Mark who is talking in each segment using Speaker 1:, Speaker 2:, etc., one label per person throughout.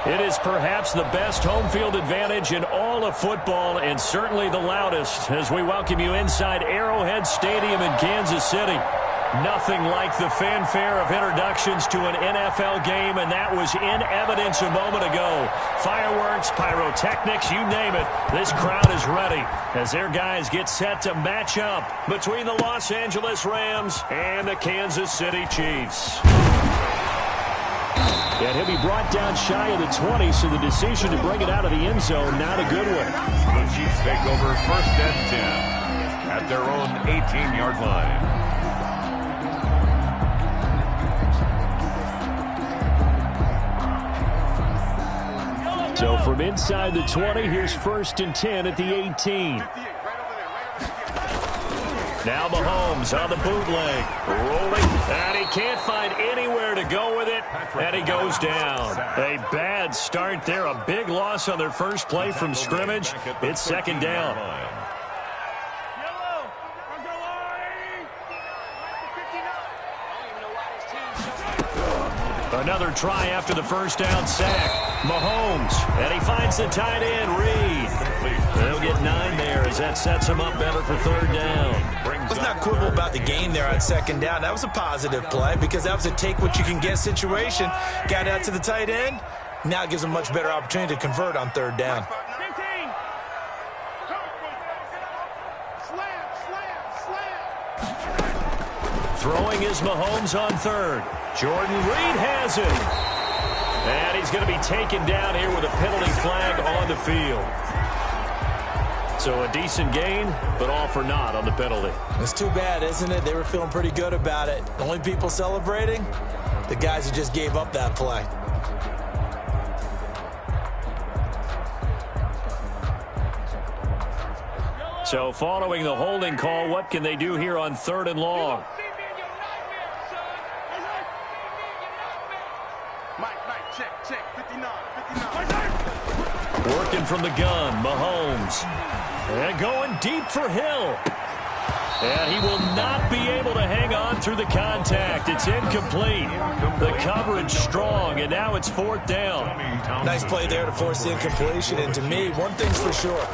Speaker 1: It is perhaps the best home field advantage in all of football, and certainly the loudest, as we welcome you inside Arrowhead Stadium in Kansas City. Nothing like the fanfare of introductions to an NFL game, and that was in evidence a moment ago. Fireworks, pyrotechnics, you name it. This crowd is ready as their guys get set to match up between the Los Angeles Rams and the Kansas City Chiefs. And he'll be brought down shy of the 20, so the decision to bring it out of the end zone, not a good one.
Speaker 2: The Chiefs take over 1st and 10 at their own 18-yard line.
Speaker 1: So from inside the 20, here's 1st and 10 at the 18. Now Mahomes on the bootleg, rolling, and he can't find anywhere to go with it, and he goes down. A bad start there, a big loss on their first play from scrimmage. It's 2nd down. Another try after the 1st down sack. Mahomes, and he finds the tight end, Reed. They'll get 9 there as that sets him up better for 3rd down.
Speaker 3: Let's not quibble about the gain there on 2nd down. That was a positive play because that was a take-what-you-can-get situation. Got out to the tight end. Now it gives him a much better opportunity to convert on 3rd down.
Speaker 1: Throwing is Mahomes on 3rd. Jordan Reed has it. And he's going to be taken down here with a penalty flag on the field. So a decent gain, but all for naught on the penalty.
Speaker 3: It's too bad, isn't it? They were feeling pretty good about it. The only people celebrating, the guys who just gave up that play.
Speaker 1: So following the holding call, what can they do here on 3rd and long? Working from the gun, Mahomes. And going deep for Hill. And he will not be able to hang on through the contact. It's incomplete. The coverage strong, and now it's 4th down.
Speaker 3: Nice play there to force the incompletion. And to me, one thing's for sure.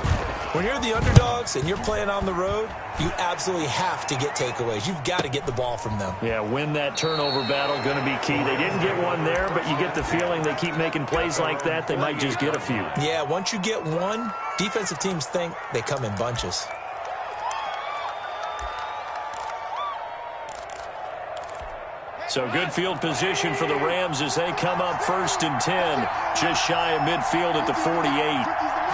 Speaker 3: When you're the underdogs and you're playing on the road, you absolutely have to get takeaways. You've got to get the ball from them.
Speaker 1: Yeah, win that turnover battle, going to be key. They didn't get one there, but you get the feeling they keep making plays like that, they might just get a few.
Speaker 3: Yeah, once you get one, defensive teams think they come in bunches.
Speaker 1: So good field position for the Rams as they come up 1st and 10, just shy of midfield at the 48.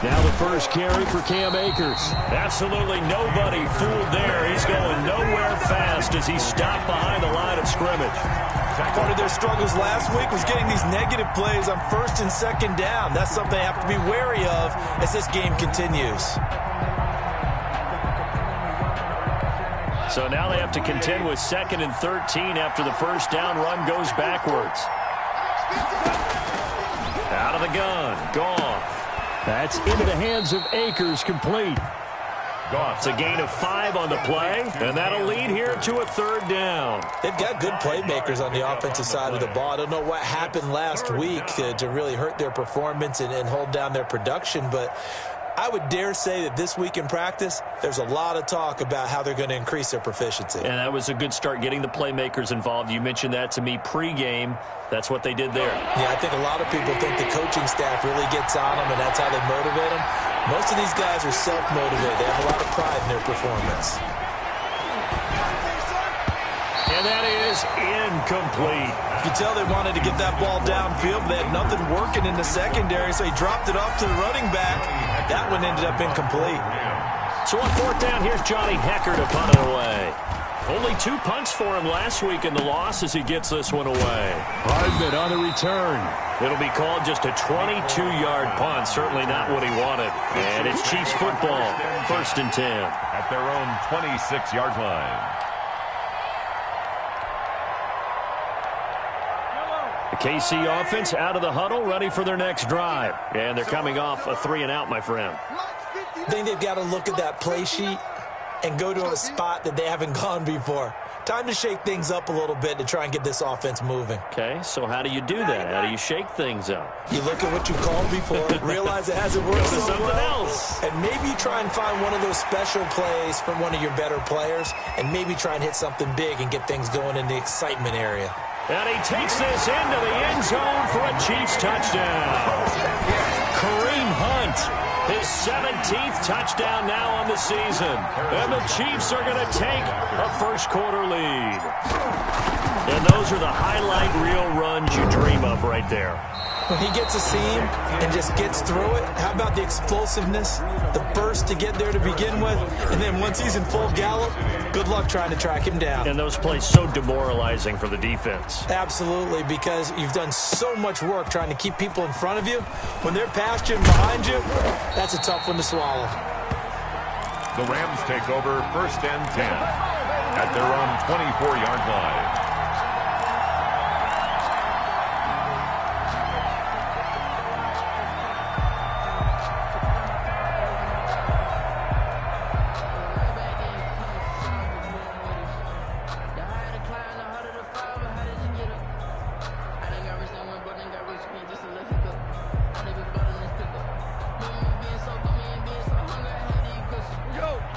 Speaker 1: Now the first carry for Cam Akers. Absolutely nobody fooled there. He's going nowhere fast as he stopped behind the line of scrimmage.
Speaker 3: Part of their struggles last week was getting these negative plays on 1st and 2nd down. That's something they have to be wary of as this game continues.
Speaker 1: So now they have to contend with 2nd and 13 after the 1st down run goes backwards. Out of the gun, Goff. That's into the hands of Akers, complete. It's a gain of 5 on the play, and that'll lead here to a 3rd down.
Speaker 3: They've got good playmakers on the offensive side of the ball. I don't know what happened last week to really hurt their performance and hold down their production, but I would dare say that this week in practice, there's a lot of talk about how they're going to increase their proficiency.
Speaker 1: And that was a good start getting the playmakers involved. You mentioned that to me pregame. That's what they did there.
Speaker 3: Yeah, I think a lot of people think the coaching staff really gets on them, and that's how they motivate them. Most of these guys are self-motivated. They have a lot of pride in their performance.
Speaker 1: And that is incomplete.
Speaker 3: You can tell they wanted to get that ball downfield. They had nothing working in the secondary, so he dropped it off to the running back. That one ended up incomplete.
Speaker 1: So on 4th down, here's Johnny Hecker to punt it away. Only 2 punts for him last week in the loss as he gets this one away. Hardman on the return. It'll be called just a 22-yard punt. Certainly not what he wanted. And it's Chiefs football, 1st and 10.
Speaker 2: At their own 26-yard line.
Speaker 1: The KC offense out of the huddle, ready for their next drive. And they're coming off a 3-and-out, my friend.
Speaker 3: I think they've got to look at that play sheet and go to a spot that they haven't gone before. time to shake things up a little bit to try and get this offense moving.
Speaker 1: Okay, so how do you do that? How do you shake things up?
Speaker 3: You look at what you called before, realize it hasn't worked so
Speaker 1: something
Speaker 3: well,
Speaker 1: else.
Speaker 3: and maybe you try and find one of those special plays from one of your better players, and maybe try and hit something big and get things going in the excitement area.
Speaker 1: And he takes this into the end zone for a Chiefs touchdown. Kareem Hunt, his 17th touchdown now on the season. And the Chiefs are going to take a first-quarter lead. And those are the highlight reel runs you dream of right there.
Speaker 3: When he gets a seam and just gets through it, how about the explosiveness, the burst to get there to begin with, and then once he's in full gallop, good luck trying to track him down.
Speaker 1: And those plays so demoralizing for the defense.
Speaker 3: Absolutely, because you've done so much work trying to keep people in front of you. When they're past you and behind you, that's a tough one to swallow.
Speaker 2: The Rams take over 1st and 10 at their own 24-yard line.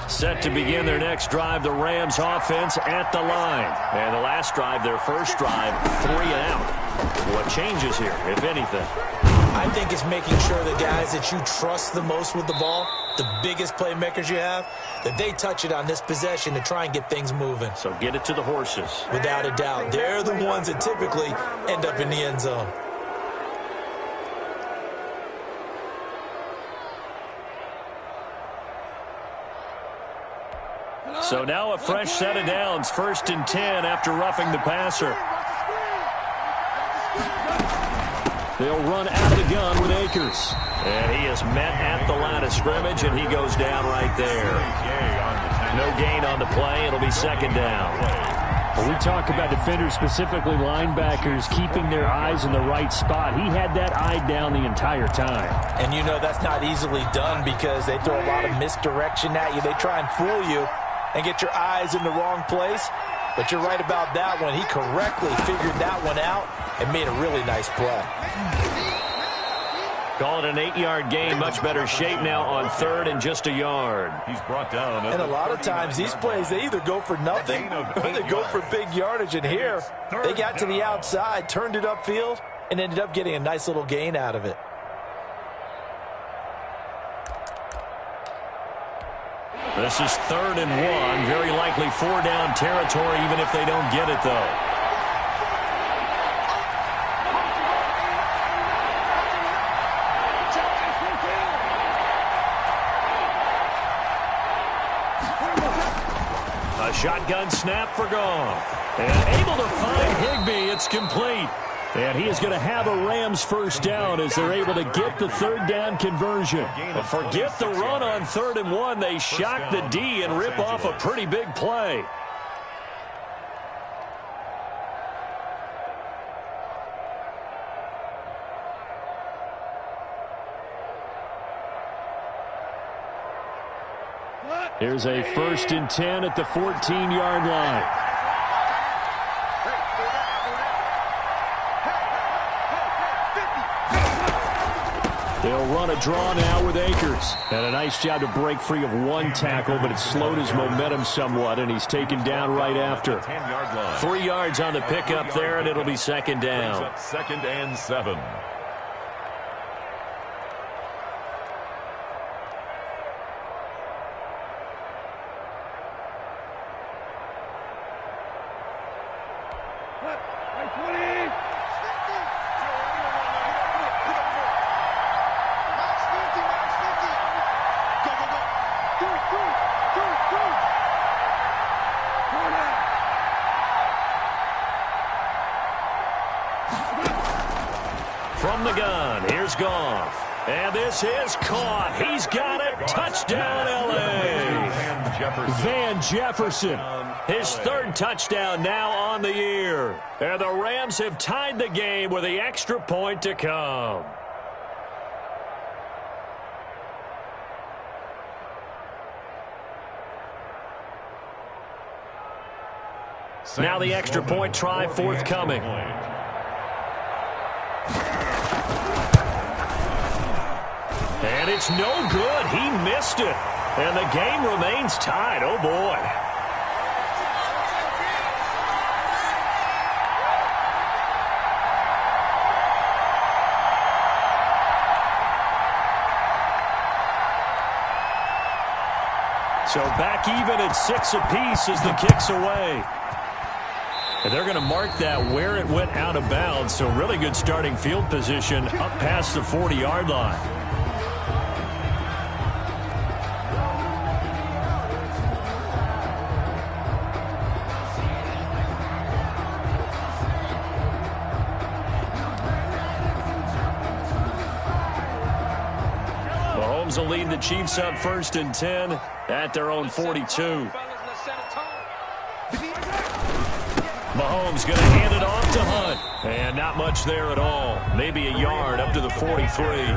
Speaker 1: Set to begin their next drive, the Rams offense at the line. And the last drive, their first drive, 3 and out. What changes here, if anything?
Speaker 3: I think it's making sure the guys that you trust the most with the ball, the biggest playmakers you have, that they touch it on this possession to try and get things moving.
Speaker 1: So get it to the horses.
Speaker 3: Without a doubt. They're the ones that typically end up in the end zone.
Speaker 1: So now a fresh set of downs, 1st and 10 after roughing the passer. They'll run out of the gun with Akers. And he is met at the line of scrimmage, and he goes down right there. No gain on the play. It'll be 2nd down.
Speaker 4: When we talk about defenders, specifically linebackers, keeping their eyes in the right spot, he had that eye down the entire time.
Speaker 3: And you know that's not easily done because they throw a lot of misdirection at you. They try and fool you and get your eyes in the wrong place. But you're right about that one. He correctly figured that one out and made a really nice play.
Speaker 1: Call it an 8-yard gain. Much better shape now on 3rd and just a yard.
Speaker 2: He's brought down.
Speaker 3: And a lot of times these plays, they either go for nothing or they go for big yardage. And here, they got to the outside, turned it upfield, and ended up getting a nice little gain out of it.
Speaker 1: This is 3rd and 1. Very likely 4-down territory, even if they don't get it, though. A shotgun snap for Goff. And able to find Higbee. It's complete. And he is going to have a Rams first down as they're able to get the 3rd down conversion. But forget the run on 3rd and 1. They shock the D and rip off a pretty big play. Here's a 1st and 10 at the 14-yard line. They'll run a draw now with Akers. And a nice job to break free of one tackle, but it slowed his momentum somewhat, and he's taken down right after. 3 yards on the pickup there, and it'll be 2nd down.
Speaker 2: 2nd and 7.
Speaker 1: From the gun, here's Goff. And this is caught. He's got it. Touchdown, L.A. Van Jefferson. His 3rd touchdown now on the year. And the Rams have tied the game with the extra point to come. Now the extra point try forthcoming. And it's no good. He missed it. And the game remains tied. Oh, boy. So back even at 6 apiece as the kick's away. And they're going to mark that where it went out of bounds. So really good starting field position up past the 40-yard line. Mahomes will lead the Chiefs up 1st and 10 at their own 42. Mahomes going to hand it off to Hunt. And not much there at all. Maybe a yard up to the 43.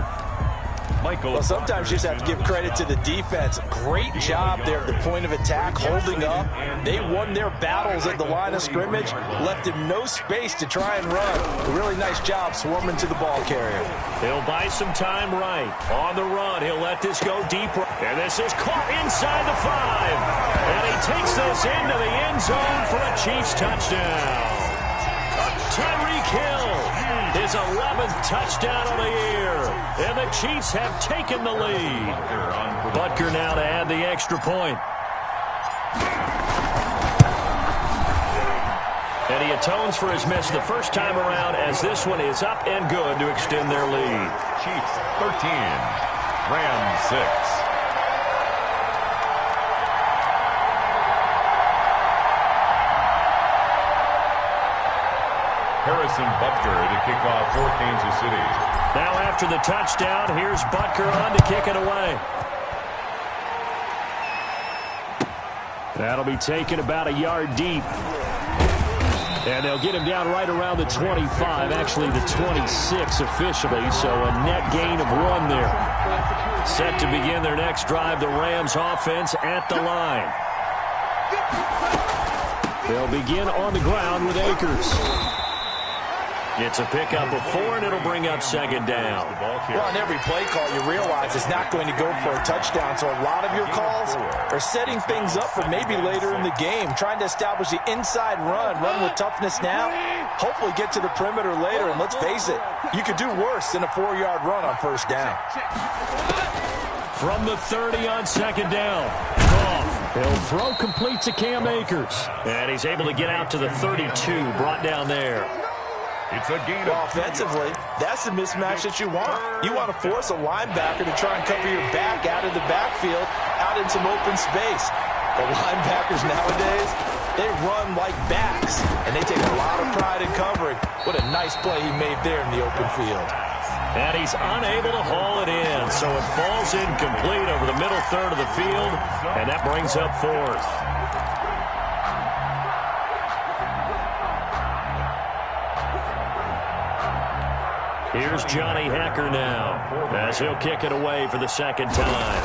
Speaker 3: Well, sometimes you just have to give credit to the defense. Great job there at the point of attack, holding up. They won their battles at the line of scrimmage, left him no space to try and run. A really nice job swarming to the ball carrier.
Speaker 1: He'll buy some time right. On the run, he'll let this go deep. And this is caught inside the 5. And he takes this into the end zone for a Chiefs touchdown. Tyreek Hill, his 11th touchdown of the year. And the Chiefs have taken the lead. Butker now to add the extra point. And he atones for his miss the first time around as this one is up and good to extend their lead.
Speaker 2: Chiefs 13, Rams 6. Harrison Butker to kick off for Kansas City.
Speaker 1: Now after the touchdown, here's Butker on to kick it away. That'll be taken about a yard deep. And they'll get him down right around the 25, actually the 26 officially, so a net gain of 1 there. Set to begin their next drive, the Rams offense at the line. They'll begin on the ground with Akers. It's a pickup of 4, and it'll bring up 2nd down.
Speaker 3: Well, on every play call, you realize it's not going to go for a touchdown, so a lot of your calls are setting things up for maybe later in the game, trying to establish the inside run with toughness now, hopefully get to the perimeter later, and let's face it, you could do worse than a 4-yard run on 1st down.
Speaker 1: From the 30 on 2nd down. Goff, he'll throw complete to Cam Akers. And he's able to get out to the 32, brought down there.
Speaker 2: It's a gain
Speaker 3: well, offensively, that's the mismatch that you want. You want to force a linebacker to try and cover your back out of the backfield, out in some open space. The linebackers nowadays, they run like backs, and they take a lot of pride in covering. What a nice play he made there in the open field.
Speaker 1: And he's unable to haul it in, so it falls incomplete over the middle third of the field, and that brings up 4th. Here's Johnny Hacker now, as he'll kick it away for the 2nd time.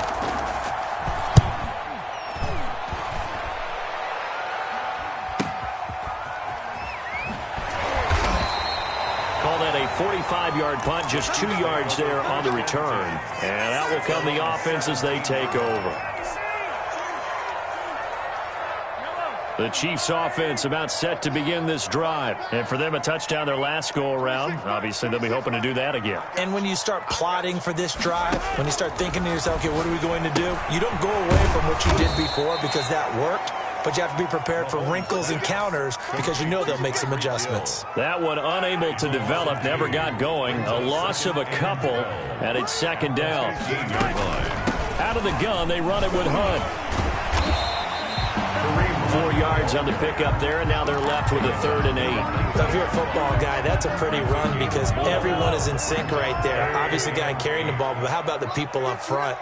Speaker 1: Call that a 45-yard punt, just 2 yards there on the return. And out will come the offense as they take over. The Chiefs offense about set to begin this drive. And for them, a touchdown their last go-around. Obviously, they'll be hoping to do that again.
Speaker 3: And when you start plotting for this drive, when you start thinking to yourself, okay, what are we going to do? You don't go away from what you did before because that worked. But you have to be prepared for wrinkles and counters because you know they'll make some adjustments.
Speaker 1: That one unable to develop, never got going. A loss of a couple, and it's 2nd down. Out of the gun, they run it with Hunt. 4 yards on the pickup there, and now they're left with a 3rd and 8.
Speaker 3: So if you're a football guy, that's a pretty run because everyone is in sync right there. Obviously, the guy carrying the ball, but how about the people up front?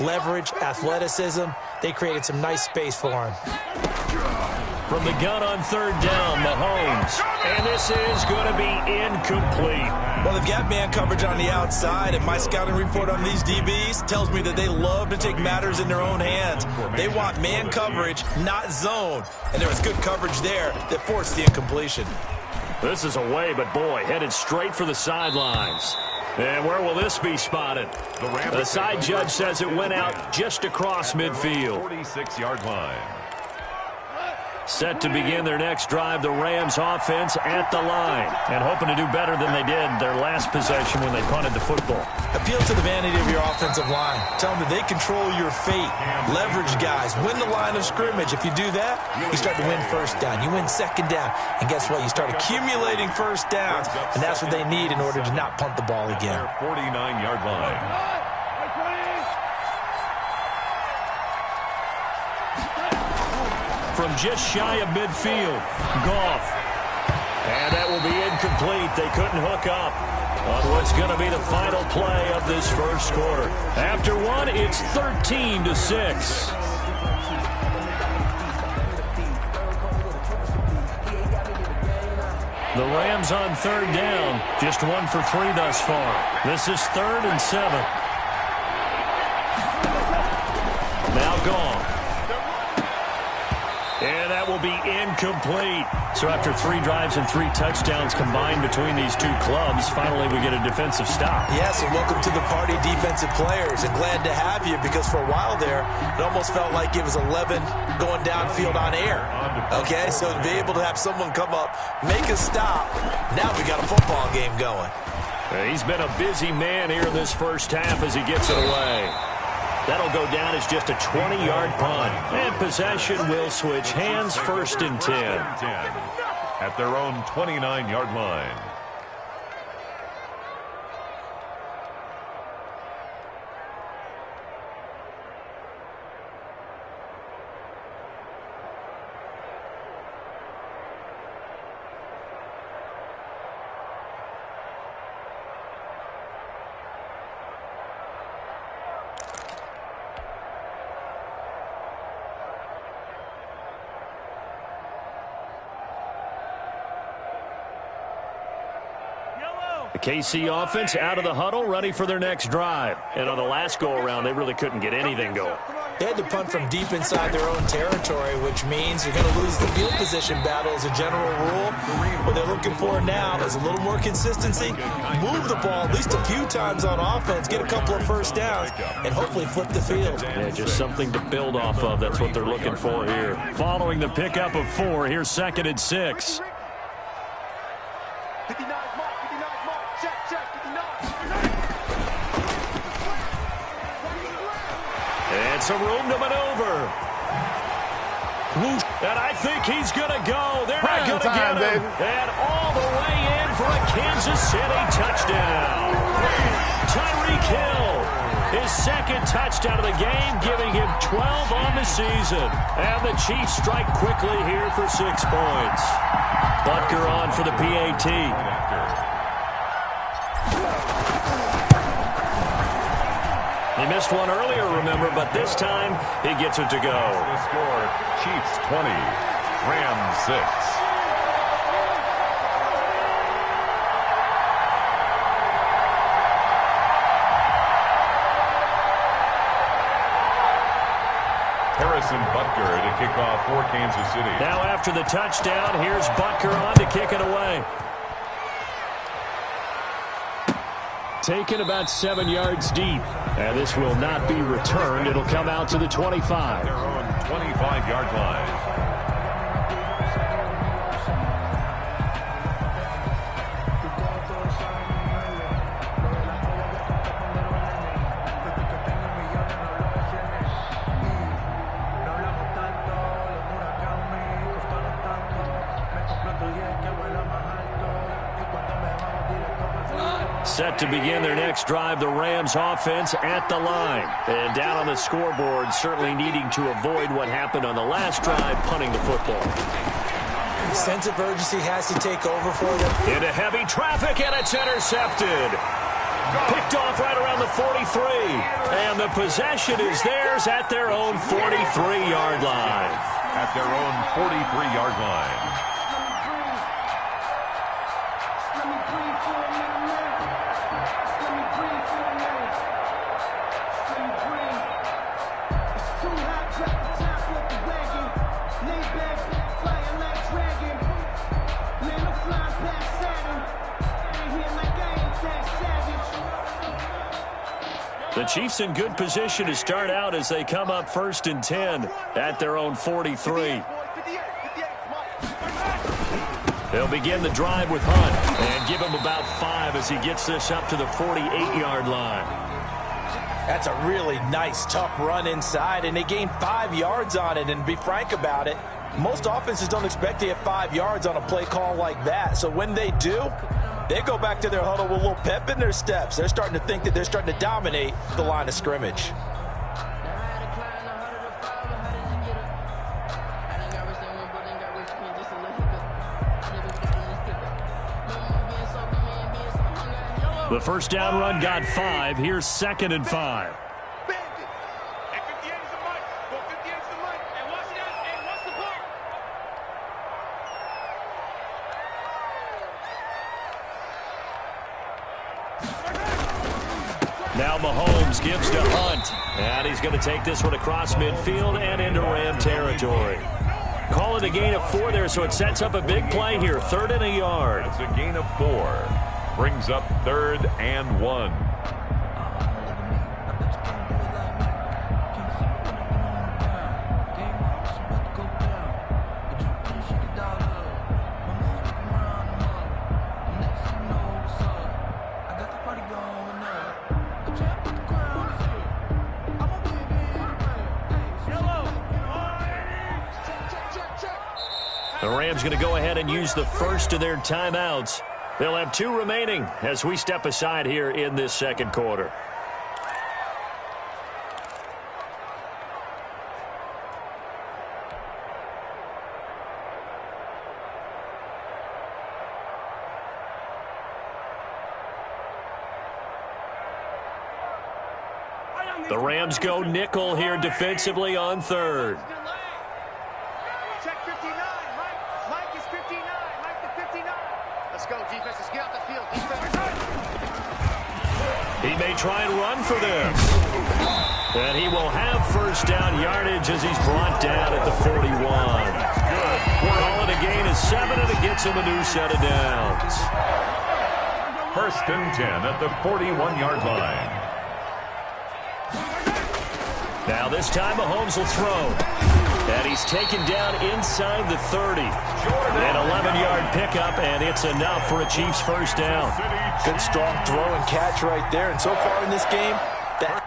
Speaker 3: Leverage, athleticism, they created some nice space for him.
Speaker 1: From the gun on third down, Mahomes. And this is going to be incomplete.
Speaker 3: Well, they've got man coverage on the outside, and my scouting report on these DBs tells me that they love to take matters in their own hands. They want man coverage, not zone. And there was good coverage there that forced the incompletion.
Speaker 1: This is away, but boy, headed straight for the sidelines. And where will this be spotted? The side judge says it went out just across midfield.
Speaker 2: 46-yard line.
Speaker 1: Set to begin their next drive, the Rams offense at the line. And hoping to do better than they did their last possession when they punted the football.
Speaker 3: Appeal to the vanity of your offensive line. Tell them that they control your fate. Leverage guys. Win the line of scrimmage. If you do that, you start to win first down. You win second down. And guess what? You start accumulating first downs. And that's what they need in order to not punt the ball again.
Speaker 2: 49-yard line.
Speaker 1: From just shy of midfield, Goff. And that will be incomplete. They couldn't hook up on what's going to be the final play of this first quarter. After one, it's 13-6. The Rams on third down, just 1 for 3 thus far. This is 3rd and 7. Now Goff. And that will be incomplete. So after 3 drives and 3 touchdowns combined between these two clubs, finally we get a defensive stop.
Speaker 3: Yes, and welcome to the party, defensive players. And glad to have you, because for a while there, it almost felt like it was 11 going downfield on air. Okay, so to be able to have someone come up, make a stop, now we got a football game going.
Speaker 1: He's been a busy man here in this first half as he gets it away. That'll go down as just a 20-yard punt. And possession will switch hands, 1st and 10.
Speaker 2: At their own 29-yard line.
Speaker 1: The KC offense out of the huddle, ready for their next drive. And on the last go-around, they really couldn't get anything going.
Speaker 3: They had to punt from deep inside their own territory, which means you're going to lose the field position battle as a general rule. What they're looking for now is a little more consistency, move the ball at least a few times on offense, get a couple of first downs, and hopefully flip the field.
Speaker 1: Yeah, just something to build off of. That's what they're looking for here. Following the pickup of 4, here's 2nd and 6. And some room to maneuver. And I think he's going to go. They're not going to get him. And all the way in for a Kansas City touchdown. Tyreek Hill, his 2nd touchdown of the game, giving him 12 on the season. And the Chiefs strike quickly here for 6 points. Butker on for the PAT. He missed one earlier, remember, but this time he gets it to go.
Speaker 2: The score, Chiefs 20, Rams 6. Harrison Butker to kick off for Kansas City.
Speaker 1: Now after the touchdown, here's Butker on to kick it away. Taken about 7 yards deep. And this will not be returned. It'll come out to the 25.
Speaker 2: Their own 25-yard line.
Speaker 1: Set to begin their next drive, the Rams offense at the line. And down on the scoreboard, certainly needing to avoid what happened on the last drive, punting the football.
Speaker 3: Sense of urgency has to take over for them.
Speaker 1: Into heavy traffic, and it's intercepted. Picked off right around the 43. And the possession is theirs at their own 43-yard line.
Speaker 2: at their own 43-yard line.
Speaker 1: The Chiefs in good position to start out as they come up 1st and 10 at their own 43. They'll begin the drive with Hunt and give him about 5 as he gets this up to the 48-yard line.
Speaker 3: That's a really nice, tough run inside, and they gained 5 yards on it. And to be frank about it, most offenses don't expect to get 5 yards on a play call like that. So when they do, they go back to their huddle with a little pep in their steps. They're starting to think that they're starting to dominate the line of scrimmage.
Speaker 1: The first down run got 5. Here's 2nd and 5. Now Mahomes gives to Hunt, and he's going to take this one across midfield and into Ram territory. Call it a gain of 4 there, so it sets up a big play here. 3rd and a yard.
Speaker 2: That's a gain of 4. Brings up 3rd and 1.
Speaker 1: The Rams going to go ahead and use the first of their timeouts. They'll have 2 remaining as we step aside here in this second quarter. The Rams go nickel here defensively on 3rd. He may try and run for this. And he will have first down yardage as he's brought down at the 41. Call it a gain of 7, and it gets him a new set of downs.
Speaker 2: 1st and 10 at the 41-yard line.
Speaker 1: Now this time Mahomes will throw. And he's taken down inside the 30. An 11-yard pickup, and it's enough for a Chiefs first down.
Speaker 3: Good, strong throw and catch right there. And so far in this game, that...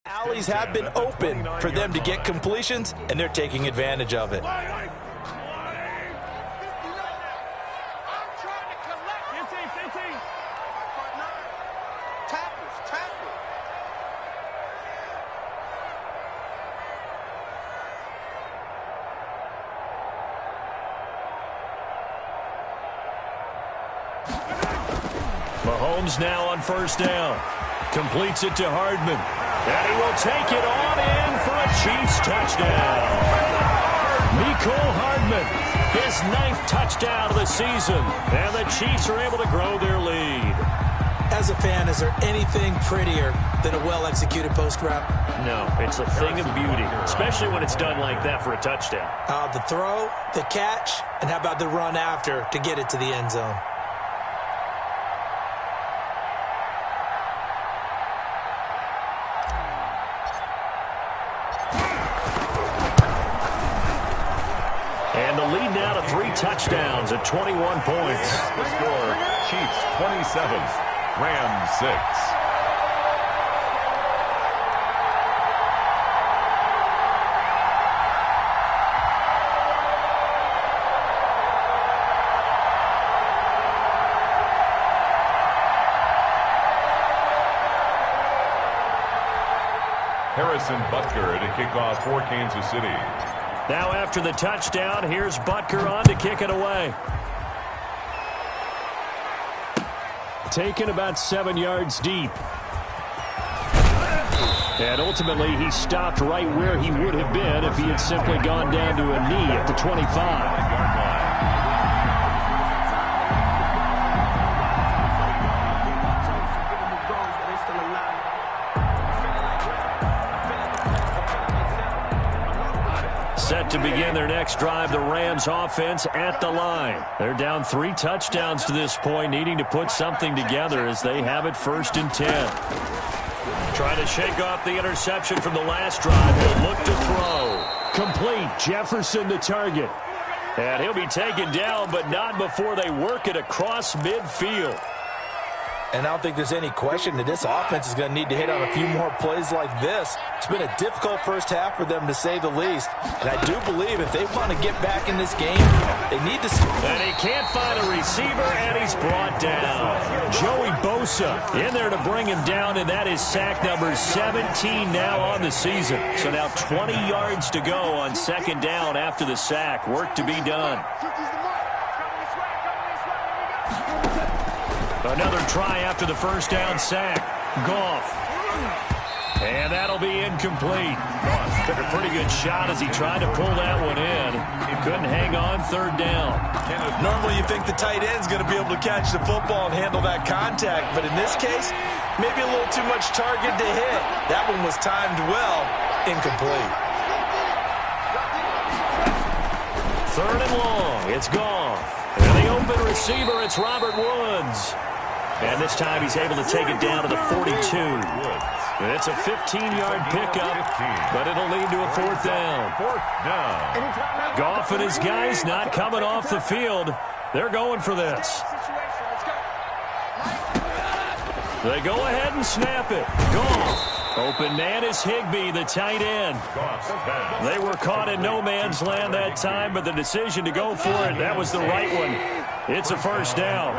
Speaker 3: Alleys have been open for them to get completions, and they're taking advantage of it.
Speaker 1: Mahomes now on first down. Completes it to Hardman. And he will take it on in for a Chiefs touchdown. Mecole Hardman, his 9th touchdown of the season. And the Chiefs are able to grow their lead.
Speaker 3: As a fan, is there anything prettier than a well-executed post route?
Speaker 1: No, it's a thing of beauty, especially when it's done like that for a touchdown.
Speaker 3: The throw, the catch, and how about the run after to get it to the end zone?
Speaker 1: to 3 touchdowns at 21 points.
Speaker 2: The score, Chiefs 27, Rams 6. Harrison Butker to kick off for Kansas City.
Speaker 1: Now after the touchdown, here's Butker on to kick it away. Taken about 7 yards deep. And ultimately, he stopped right where he would have been if he had simply gone down to a knee at the 25. Set to begin their next drive, the Rams offense at the line. They're down 3 touchdowns to this point, needing to put something together as they have it 1st and 10. Trying to shake off the interception from the last drive. He'll look to throw. Complete. Jefferson the target. And he'll be taken down, but not before they work it across midfield.
Speaker 3: And I don't think there's any question that this offense is going to need to hit on a few more plays like this. It's been a difficult first half for them, to say the least. And I do believe if they want to get back in this game, they need to...
Speaker 1: And he can't find a receiver, and he's brought down. Joey Bosa in there to bring him down, and that is sack number 17 now on the season. So now 20 yards to go on 2nd down after the sack. Work to be done. Another try after the 1st down sack. Goff. And that'll be incomplete. Took a pretty good shot as he tried to pull that one in. He couldn't hang on 3rd down.
Speaker 3: Normally you think the tight end's going to be able to catch the football and handle that contact, but in this case, maybe a little too much target to hit. That one was timed well. Incomplete.
Speaker 1: 3rd and long. It's Goff. And the open receiver, it's Robert Woods. And this time he's able to take it down to the 42. It's a 15-yard pickup, but it'll lead to a 4th down.
Speaker 2: 4th down.
Speaker 1: Goff and his guys not coming off the field. They're going for this. They go ahead and snap it. Goff. Open man is Higbee, the tight end. They were caught in no man's land that time, but the decision to go for it, that was the right one. It's a 1st down.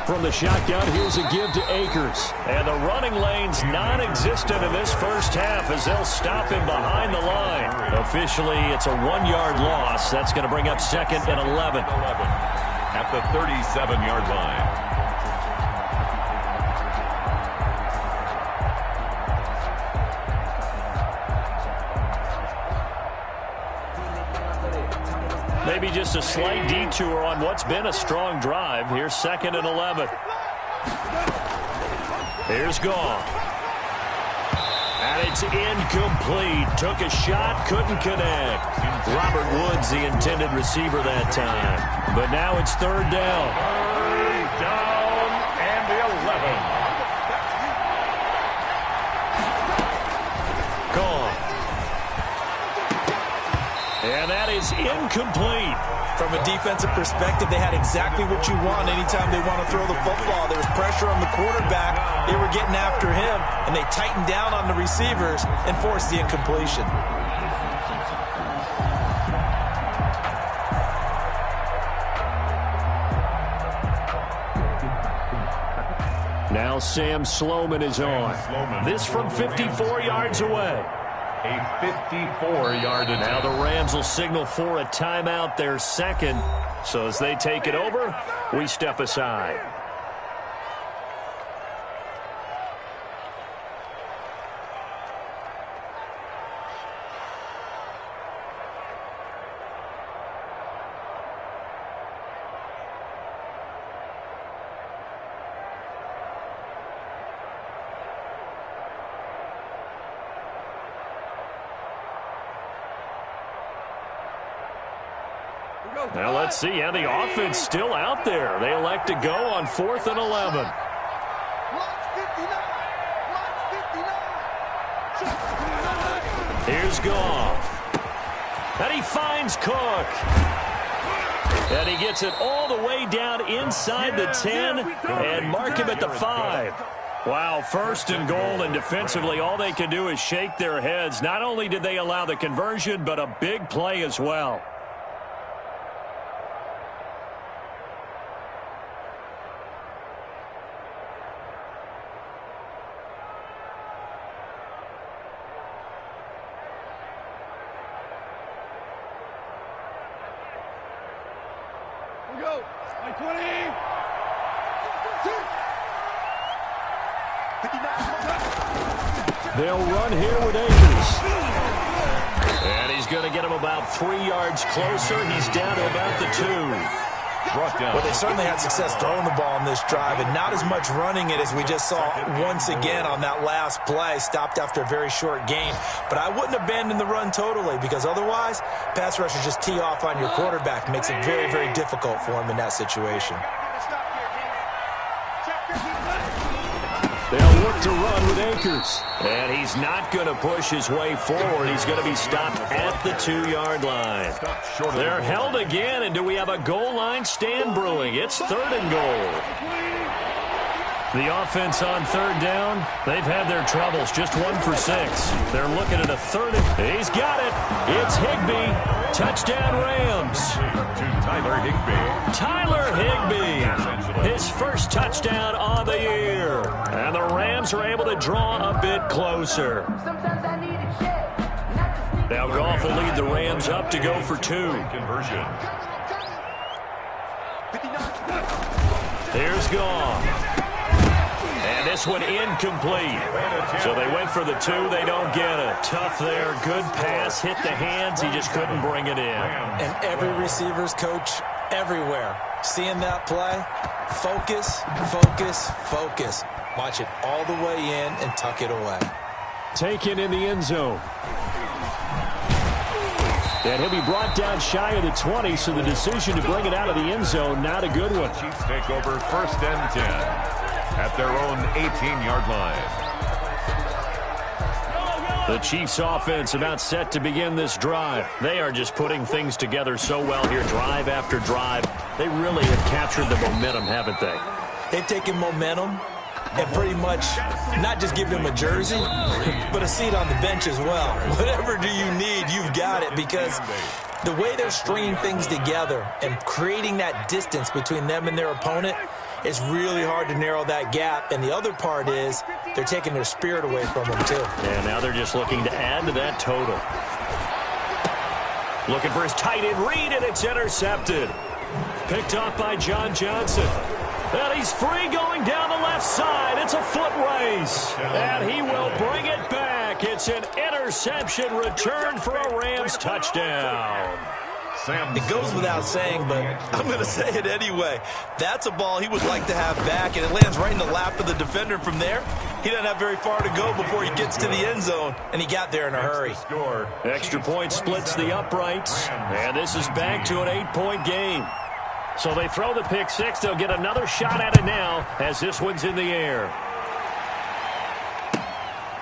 Speaker 1: From the shotgun, here's a give to Akers. And the running lane's non-existent in this first half as they'll stop him behind the line. Officially, it's a 1-yard loss. That's going to bring up 2nd and 11.
Speaker 2: At the 37-yard line.
Speaker 1: Maybe just a slight detour on what's been a strong drive. Here's 2nd and 11. Here's Goff. And it's incomplete. Took a shot, couldn't connect. Robert Woods, the intended receiver that time. But now it's 3rd down.
Speaker 2: 3rd down and the 11.
Speaker 1: Gone. And that is incomplete.
Speaker 3: From a defensive perspective, they had exactly what you want anytime they want to throw the football. There was pressure on the quarterback. They were getting after him, and they tightened down on the receivers and forced the incompletion.
Speaker 1: Now Sam Sloman is on. This from 54 yards away.
Speaker 2: A 54-yard attempt.
Speaker 1: Now the Rams will signal for a timeout, their 2nd. So as they take it over, we step aside. Now let's see how the offense still out there. They elect to go on 4th and 11. is Goff. And he finds Cook. And he gets it all the way down inside the 10 and mark him at the 5. Wow, first and goal, and defensively all they can do is shake their heads. Not only did they allow the conversion, but a big play as well.
Speaker 5: Go. 20.
Speaker 1: They'll run here with Akers. And he's going to get him about 3 yards closer. He's down to about the 2.
Speaker 3: Well, they certainly had success throwing the ball on this drive, and not as much running it as we just saw once again on that last play. Stopped after a very short gain. But I wouldn't abandon the run totally, because otherwise, pass rushers just tee off on your quarterback. Makes it very, very difficult for him in that situation.
Speaker 1: They'll look to run with Akers. And he's not going to push his way forward. He's going to be stopped at the 2-yard line. They're held again, and do we have a goal line stand brewing? It's 3rd and goal. The offense on 3rd down, they've had their troubles. Just 1 for 6. They're looking at a 3rd. He's got it. It's Higbee. Touchdown Rams.
Speaker 2: Tyler Higbee.
Speaker 1: Tyler Higbee. His first touchdown on the year. And the Rams are able to draw a bit closer. Now Goff will lead the Rams up to go for 2.
Speaker 2: Conversion.
Speaker 1: Here's Goff. And this one incomplete. So they went for the 2. They don't get it. Tough there. Good pass. Hit the hands. He just couldn't bring it in.
Speaker 3: And every receiver's coach everywhere. Seeing that play, focus, focus, focus. Watch it all the way in and tuck it away.
Speaker 4: Taken in the end zone. And he'll be brought down shy of the 20, so the decision to bring it out of the end zone, not a good one.
Speaker 2: Chiefs take over 1st and 10 at their own 18-yard line.
Speaker 1: The Chiefs offense about set to begin this drive. They are just putting things together so well here, drive after drive. They really have captured the momentum, haven't they?
Speaker 3: They've taken momentum and pretty much not just given him a jersey, but a seat on the bench as well. Whatever do you need, you've got it, because the way they're stringing things together and creating that distance between them and their opponent, it's really hard to narrow that gap. And the other part is they're taking their spirit away from them, too.
Speaker 1: And now they're just looking to add to that total. Looking for his tight end read, and it's intercepted. Picked up by John Johnson. And he's free going down the left side. It's a foot race. And he will bring it back. It's an interception return for a Rams touchdown.
Speaker 3: It goes without saying, but I'm going to say it anyway. That's a ball he would like to have back, and it lands right in the lap of the defender from there. He doesn't have very far to go before he gets to the end zone, and he got there in a hurry.
Speaker 1: Extra point splits the uprights, and this is back to an 8-point game. So they throw the pick 6. They'll get another shot at it now as this one's in the air.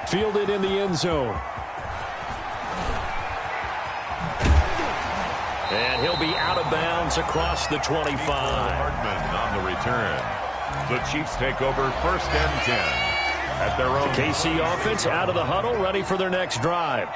Speaker 4: Fielded in the end zone.
Speaker 1: And he'll be out of bounds across the 25.
Speaker 2: Hardman on the return. The Chiefs take over 1st and 10 at their own.
Speaker 1: KC offense out of the huddle, ready for their next drive.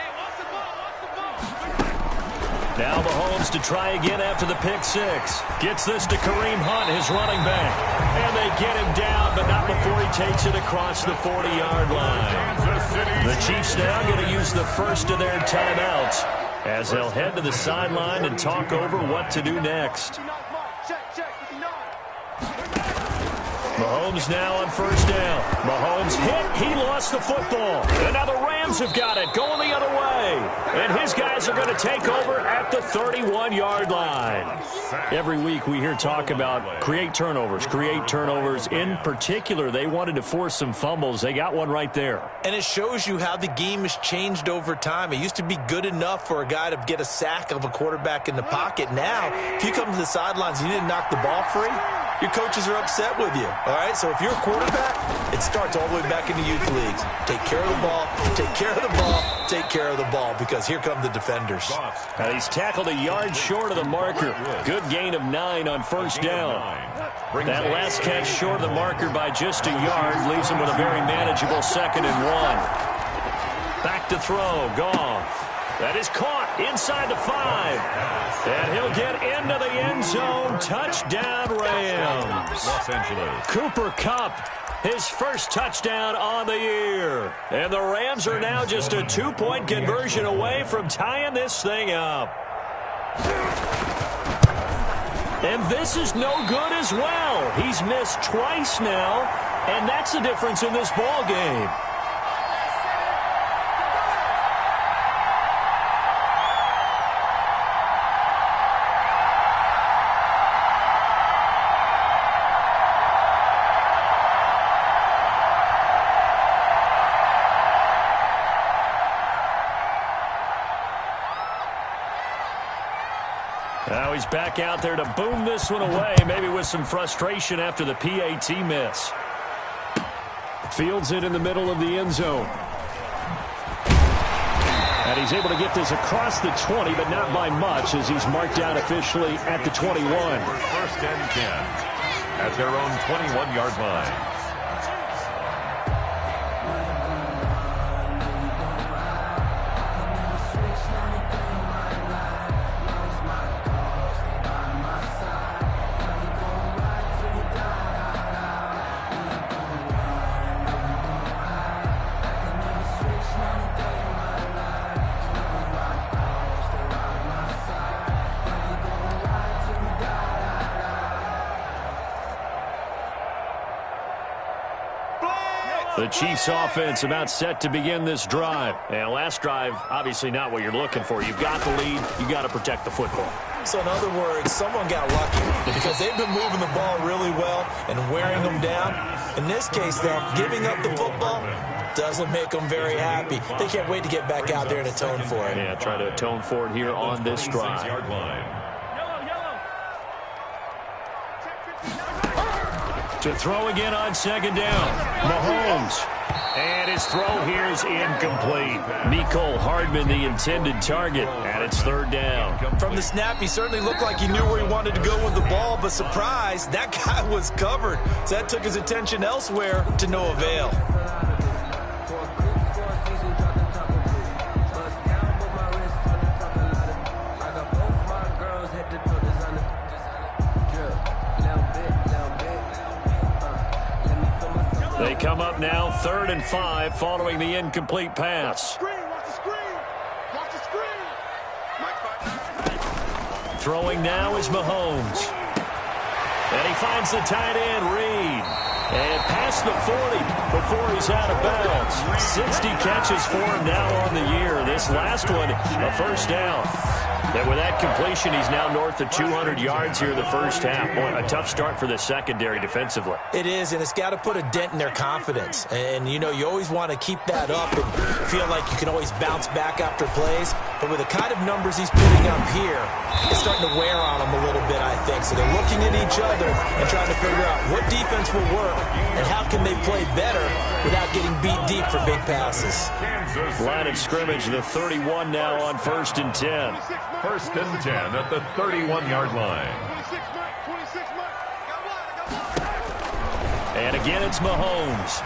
Speaker 1: Now Mahomes to try again after the pick 6. Gets this to Kareem Hunt, his running back. And they get him down, but not before he takes it across the 40-yard line. The Chiefs now going to use the first of their timeouts as they'll head to the sideline and talk over what to do next. Mahomes now on 1st down. Mahomes hit. He lost the football. And now the Rams have got it, going the other way. And his guys are going to take over at the 31-yard line.
Speaker 4: Every week we hear talk about create turnovers. In particular, they wanted to force some fumbles. They got one right there.
Speaker 3: And it shows you how the game has changed over time. It used to be good enough for a guy to get a sack of a quarterback in the pocket. Now, if you come to the sidelines and you didn't knock the ball free, your coaches are upset with you. All right, so if you're a quarterback, it starts all the way back in the youth leagues. Take care of the ball, take care of the ball, take care of the ball because here come the defenders.
Speaker 1: And he's tackled a yard short of the marker. Good gain of 9 on first down. That last catch short of the marker by just a yard leaves him with a very manageable 2nd and 1. Back to throw. Goff. That is caught inside the 5. And he'll get into the end zone. Touchdown, Rams.
Speaker 2: Los Angeles.
Speaker 1: Cooper Kupp, his first touchdown on the year. And the Rams are now just a 2-point conversion away from tying this thing up. And this is no good as well. He's missed twice now, and that's the difference in this ball game. Now he's back out there to boom this one away, maybe with some frustration after the PAT miss. Fields it in the middle of the end zone. And he's able to get this across the 20, but not by much, as he's marked down officially at the 21.
Speaker 2: First and 10 at their own 21-yard line.
Speaker 1: The Chiefs offense about set to begin this drive. And last drive, obviously not what you're looking for. You've got the lead. You got to protect the football.
Speaker 3: So in other words, someone got lucky because they've been moving the ball really well and wearing them down. In this case, though, giving up the football doesn't make them very happy. They can't wait to get back out there and atone for it.
Speaker 1: Yeah, try to atone for it here on this drive. To throw again on 2nd down. Mahomes. And his throw here is incomplete. Mecole Hardman, the intended target, and it's 3rd down.
Speaker 3: From the snap, he certainly looked like he knew where he wanted to go with the ball, but surprise, that guy was covered. So that took his attention elsewhere to no avail.
Speaker 1: They come up now 3rd and 5 following the incomplete pass. Throwing now is Mahomes. And he finds the tight end, Reed. And past the 40 before he's out of bounds. 60 catches for him now on the year. This last one, a first down. And with that completion, he's now north of 200 yards here in the first half. Boy, a tough start for the secondary defensively.
Speaker 3: It is, and it's got to put a dent in their confidence. And, you know, you always want to keep that up and feel like you can always bounce back after plays. But with the kind of numbers he's putting up here, it's starting to wear on them a little bit, I think. So they're looking at each other and trying to figure out what defense will work and how can they play better without getting beat deep for big passes.
Speaker 1: Line of scrimmage, the 31 now on 1st and 10.
Speaker 2: 1st and 10 at the 31-yard line.
Speaker 1: And again, it's Mahomes.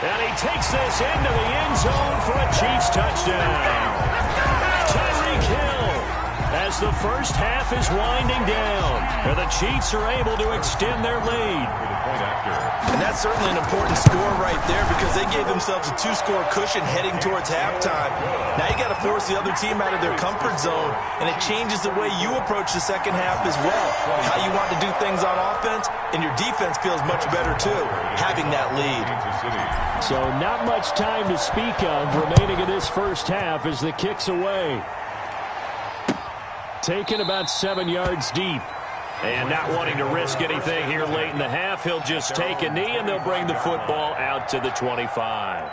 Speaker 1: And he takes this into the end zone for a Chiefs touchdown. Tyreek Hill, as the first half is winding down, and the Chiefs are able to extend their lead.
Speaker 3: And that's certainly an important score right there because they gave themselves a 2-score cushion heading towards halftime. Now you got to force the other team out of their comfort zone, and it changes the way you approach the second half as well. How you want to do things on offense, and your defense feels much better too, having that lead.
Speaker 4: So not much time to speak of remaining in this first half as the kick's away. Taken about 7 yards deep.
Speaker 1: And not wanting to risk anything here late in the half, he'll just take a knee and they'll bring the football out to the 25.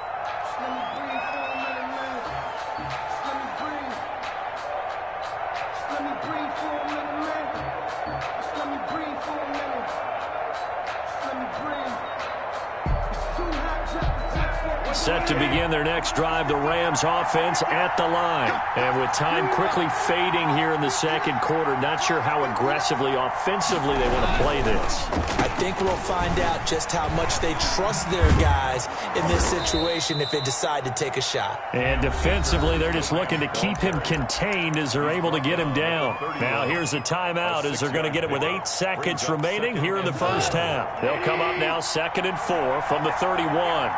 Speaker 1: Set to begin their next drive, the Rams offense at the line. And with time quickly fading here in the second quarter, not sure how aggressively, offensively they want to play this.
Speaker 3: I think we'll find out just how much they trust their guys in this situation if they decide to take a shot.
Speaker 1: And defensively, they're just looking to keep him contained as they're able to get him down. Now here's a timeout as they're going to get it with 8 seconds remaining here in the first half. They'll come up now 2nd and 4 from the 31.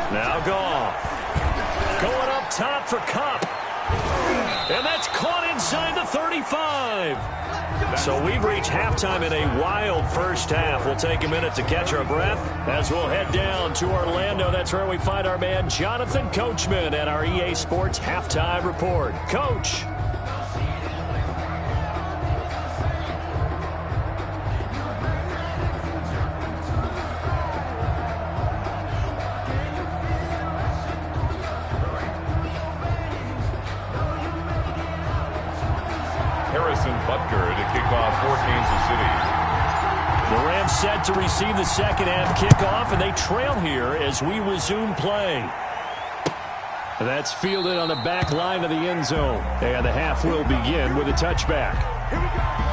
Speaker 1: Now Goff. Going up top for Kupp. And that's caught inside the 35. So we've reached halftime in a wild first half. We'll take a minute to catch our breath as we'll head down to Orlando. That's where we find our man Jonathan Coachman at our EA Sports Halftime Report. Coach.
Speaker 2: Butker to kick off for Kansas City.
Speaker 1: The Rams set to receive the second half kickoff, and they trail here as we resume play. That's fielded on the back line of the end zone. And the half will begin with a touchback.
Speaker 5: Here we go.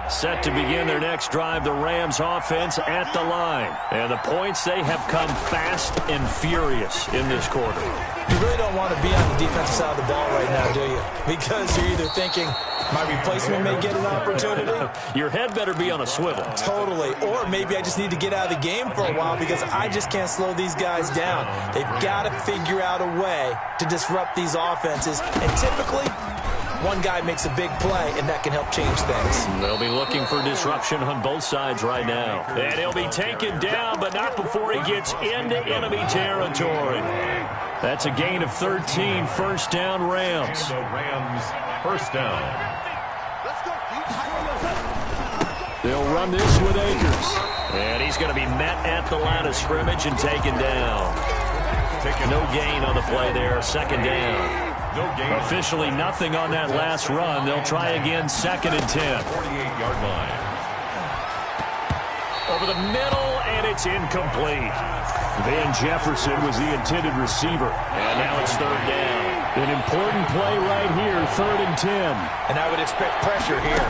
Speaker 1: Set to begin their next drive, the Rams offense at the line. And the points, they have come fast and furious in this quarter.
Speaker 3: You really don't want to be on the defensive side of the ball right now, do you? Because you're either thinking, my replacement may get an opportunity.
Speaker 1: Your head better be on a swivel.
Speaker 3: Totally. Or maybe I just need to get out of the game for a while because I just can't slow these guys down. They've got to figure out a way to disrupt these offenses. And typically, one guy makes a big play, and that can help change things.
Speaker 1: They'll be looking for disruption on both sides right now. And he'll be taken down, but not before he gets into enemy territory. That's a gain of 13, first down Rams.
Speaker 2: The Rams, first down.
Speaker 1: They'll run this with Akers. And he's going to be met at the line of scrimmage and taken down. No gain on the play there, second down.
Speaker 2: No gain.
Speaker 1: Officially nothing on that last run. They'll try again, 2nd and 10.
Speaker 2: 48-yard line.
Speaker 1: Over the middle, and it's incomplete. Van Jefferson was the intended receiver. And now it's 3rd down. An important play right here, 3rd and 10.
Speaker 3: And I would expect pressure here.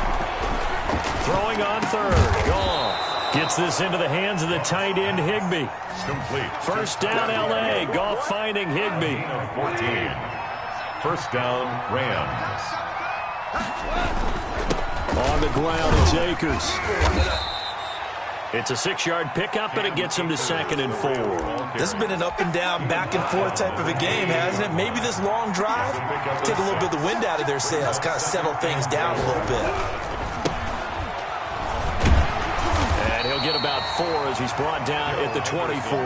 Speaker 1: Throwing on 3rd. Goff gets this into the hands of the tight end, Higbee.
Speaker 2: Complete.
Speaker 1: First down, L.A. Goff finding Higbee.
Speaker 2: 14. First down, Rams.
Speaker 1: On the ground, it's Akers. It's a 6-yard pickup, and it gets him to 2nd and 4.
Speaker 3: This has been an up-and-down, back-and-forth type of a game, hasn't it? Maybe this long drive take a little bit of the wind out of their sails, kind of settle things down a little bit.
Speaker 1: And he'll get about 4 as he's brought down at the 24.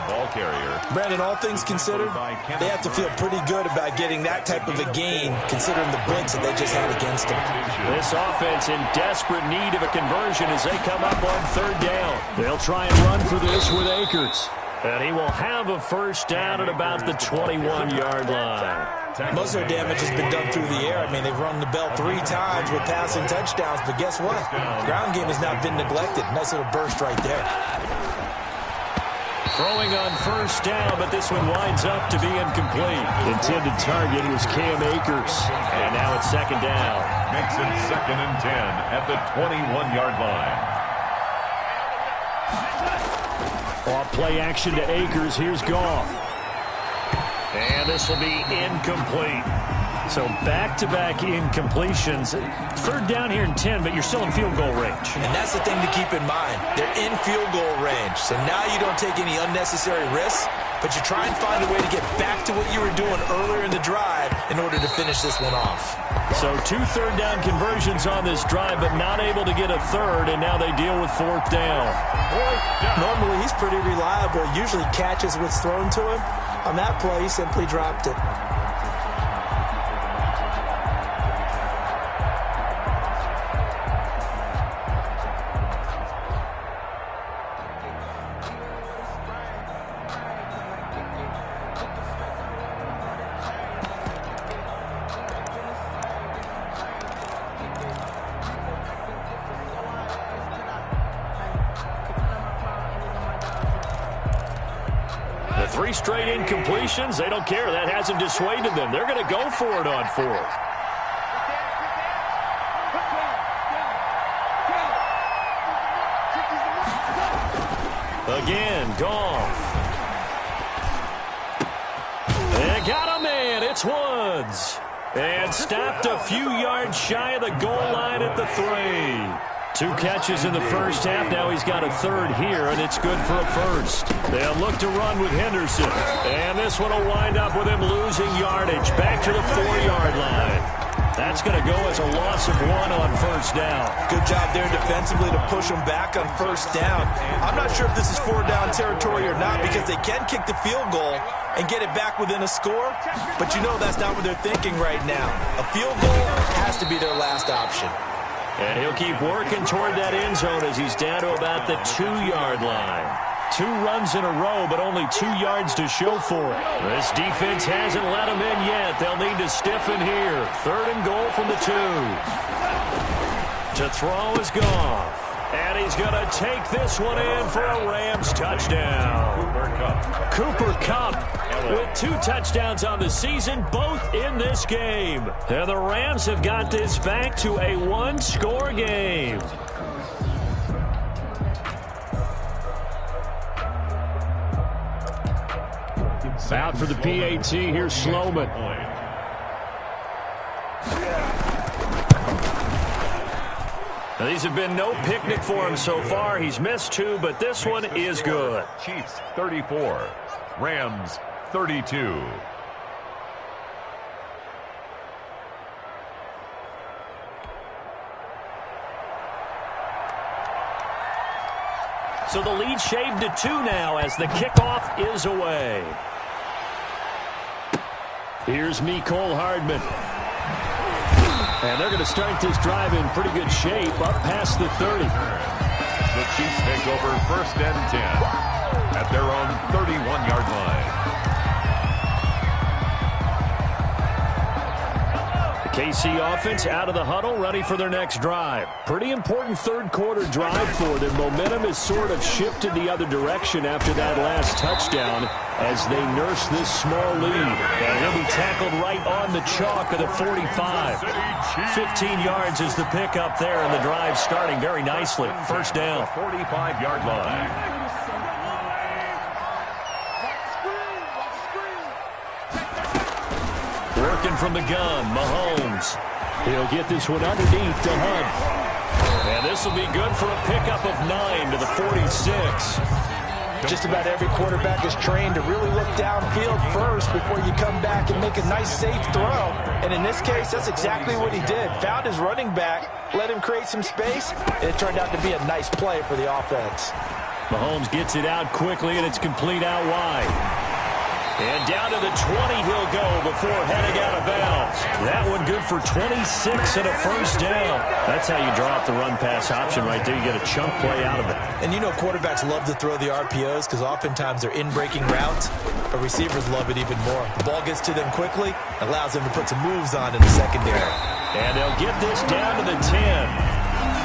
Speaker 2: Ball carrier.
Speaker 3: Brandon, all things considered, they have to feel pretty good about getting that type of a gain, considering the blitz that they just had against them.
Speaker 1: This offense in desperate need of a conversion as they come up on 3rd down. They'll try and run for this with Akers. And he will have a first down at about the 21-yard line.
Speaker 3: Most of their damage has been done through the air. I mean, they've run the bell 3 times with passing touchdowns, but guess what? Ground game has not been neglected. Nice little burst right there.
Speaker 1: Throwing on first down, but this one winds up to be incomplete. Intended target was Cam Akers. And now it's 2nd down.
Speaker 2: Makes it 2nd and 10 at the 21-yard line.
Speaker 1: Off play action to Akers. Here's Goff. And this will be incomplete. So back-to-back incompletions. 3rd down here and 10, but you're still in field goal range.
Speaker 3: And that's the thing to keep in mind. They're in field goal range. So now you don't take any unnecessary risks, but you try and find a way to get back to what you were doing earlier in the drive in order to finish this one off.
Speaker 1: So 2 third down conversions on this drive, but not able to get a 3rd, and now they deal with 4th down.
Speaker 3: Normally, he's pretty reliable. Usually catches what's thrown to him. On that play, he simply dropped it.
Speaker 1: 3 straight incompletions. They don't care. That hasn't dissuaded them. They're going to go for it on 4th. Again, Goff. They got a man. It's Woods. And stopped a few yards shy of the goal line at the 3. 2 catches in the first half. Now he's got a 3rd here, and it's good for a 1st. They'll look to run with Henderson. And this one will wind up with him losing yardage. Back to the 4-yard line. That's going to go as a loss of 1 on 1st down.
Speaker 3: Good job there defensively to push them back on 1st down. I'm not sure if this is 4-down territory or not because they can kick the field goal and get it back within a score, but you know that's not what they're thinking right now. A field goal has to be their last option.
Speaker 1: And he'll keep working toward that end zone as he's down to about the 2-yard line. 2 runs in a row, but only 2 yards to show for it. This defense hasn't let him in yet. They'll need to stiffen here. 3rd and goal from the 2. To throw is Goff. And he's going to take this one in for a Rams touchdown. Cooper Kupp with 2 touchdowns on the season, both in this game. And the Rams have got this back to a 1-score game.
Speaker 4: Out for the PAT, here's Sloman.
Speaker 1: Now, these have been no picnic for him so far. He's missed 2, but this one is good.
Speaker 2: Chiefs 34, Rams 32.
Speaker 1: So the lead shaved to 2 now as the kickoff is away.
Speaker 4: Here's Mecole Hardman. And they're going to start this drive in pretty good shape up past the 30.
Speaker 2: The Chiefs take over 1st and 10 at their own 31-yard line.
Speaker 1: KC offense out of the huddle, ready for their next drive. Pretty important 3rd quarter drive for them. Momentum has sort of shifted the other direction after that last touchdown as they nurse this small lead. And he'll be tackled right on the chalk of the 45. 15 yards is the pickup there, and the drive starting very nicely. 1st down.
Speaker 2: 45-yard line.
Speaker 1: Working from the gun, Mahomes.
Speaker 4: He'll get this one underneath to Hunt.
Speaker 1: And this will be good for a pickup of 9 to the 46.
Speaker 3: Just about every quarterback is trained to really look downfield first before you come back and make a nice, safe throw. And in this case, that's exactly what he did. Found his running back, let him create some space, and it turned out to be a nice play for the offense.
Speaker 1: Mahomes gets it out quickly, and it's complete out wide. And down to the 20 he'll go before heading out of bounds. That one good for 26 and a 1st down. That's how you draw up the run-pass option right there. You get a chunk play out of it.
Speaker 3: And you know quarterbacks love to throw the RPOs because oftentimes they're in-breaking routes, but receivers love it even more. The ball gets to them quickly, allows them to put some moves on in the secondary.
Speaker 1: And they'll get this down to the 10.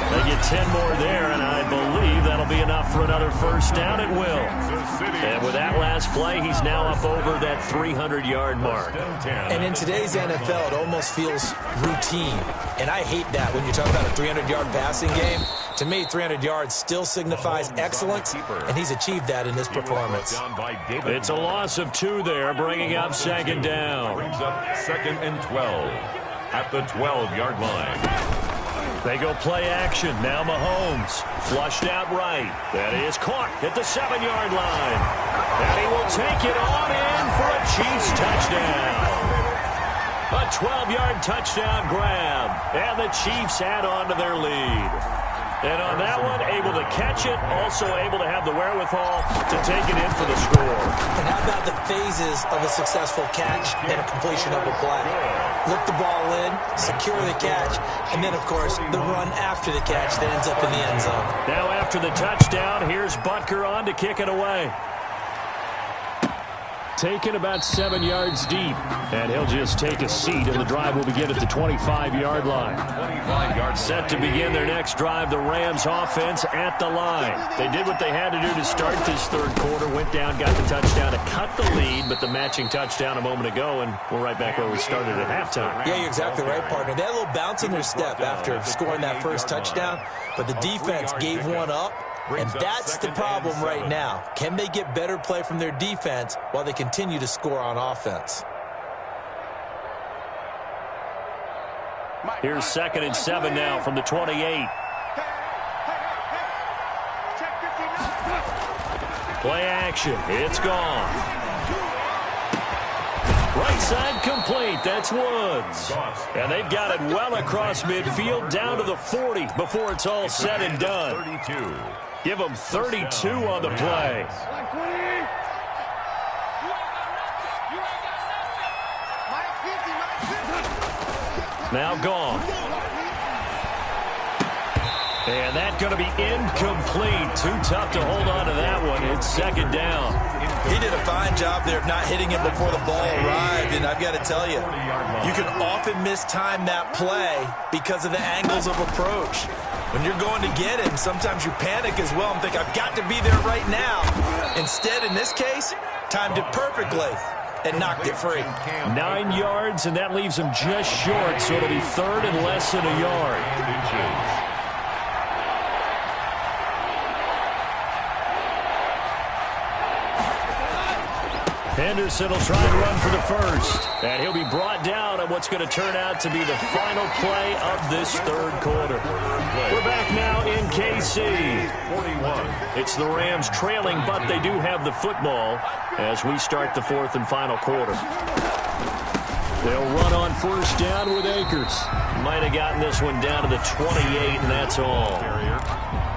Speaker 1: They get 10 more there, and I believe that'll be enough for another 1st down. It will. And with that last play, he's now up over that 300-yard mark.
Speaker 3: And in today's NFL, it almost feels routine. And I hate that when you talk about a 300-yard passing game. To me, 300 yards still signifies excellence, and he's achieved that in this performance.
Speaker 1: It's a loss of 2 there, bringing up 2nd down.
Speaker 2: Brings up 2nd and 12 at the 12-yard line.
Speaker 1: They go play action. Now Mahomes. Flushed out right. That is caught at the 7-yard line. And he will take it on in for a Chiefs touchdown. A 12-yard touchdown grab. And the Chiefs add on to their lead. And on that one, able to catch it, also able to have the wherewithal to take it in for the score.
Speaker 3: And how about the phases of a successful catch and a completion of a play? Look the ball in, secure the catch, and then, of course, the run after the catch that ends up in the end zone.
Speaker 1: Now after the touchdown, here's Butker on to kick it away.
Speaker 4: taken about 7 yards deep. And he'll just take a seat, and the drive will begin at the 25-yard line.
Speaker 2: 25-yard
Speaker 1: Set to begin their next drive, the Rams offense at the line. They did what they had to do to start this third quarter, went down, got the touchdown to cut the lead, but the matching touchdown a moment ago, and we're right back where we started at halftime.
Speaker 3: Yeah, you're exactly right, partner. They had a little bounce in their step after scoring that first touchdown, but the defense gave one up, and that's the problem right now. Can they get better play from their defense while they continue to score on offense?
Speaker 1: Here's 2nd and 7 now from the 28. Play action. It's gone. Right side complete. That's Woods. And they've got it well across midfield down to the 40 before it's all said and done.
Speaker 2: 32.
Speaker 1: Give them 32 on the play. Now gone. And that's going to be incomplete. Too tough to hold on to that one. It's 2nd down.
Speaker 3: He did a fine job there of not hitting it before the ball arrived, and I've got to tell you, you can often mistime that play because of the angles of approach. When you're going to get him, sometimes you panic as well and think, I've got to be there right now. Instead, in this case, timed it perfectly and knocked it free.
Speaker 1: 9 yards, and that leaves him just short, so it'll be 3rd and less than a yard. Henderson will try and run for the first. And he'll be brought down on what's going to turn out to be the final play of this third quarter. We're back now in KC.
Speaker 2: 41.
Speaker 1: It's the Rams trailing, but they do have the football as we start the 4th and final quarter. They'll run on first down with Akers. Might have gotten this one down to the 28, and that's all.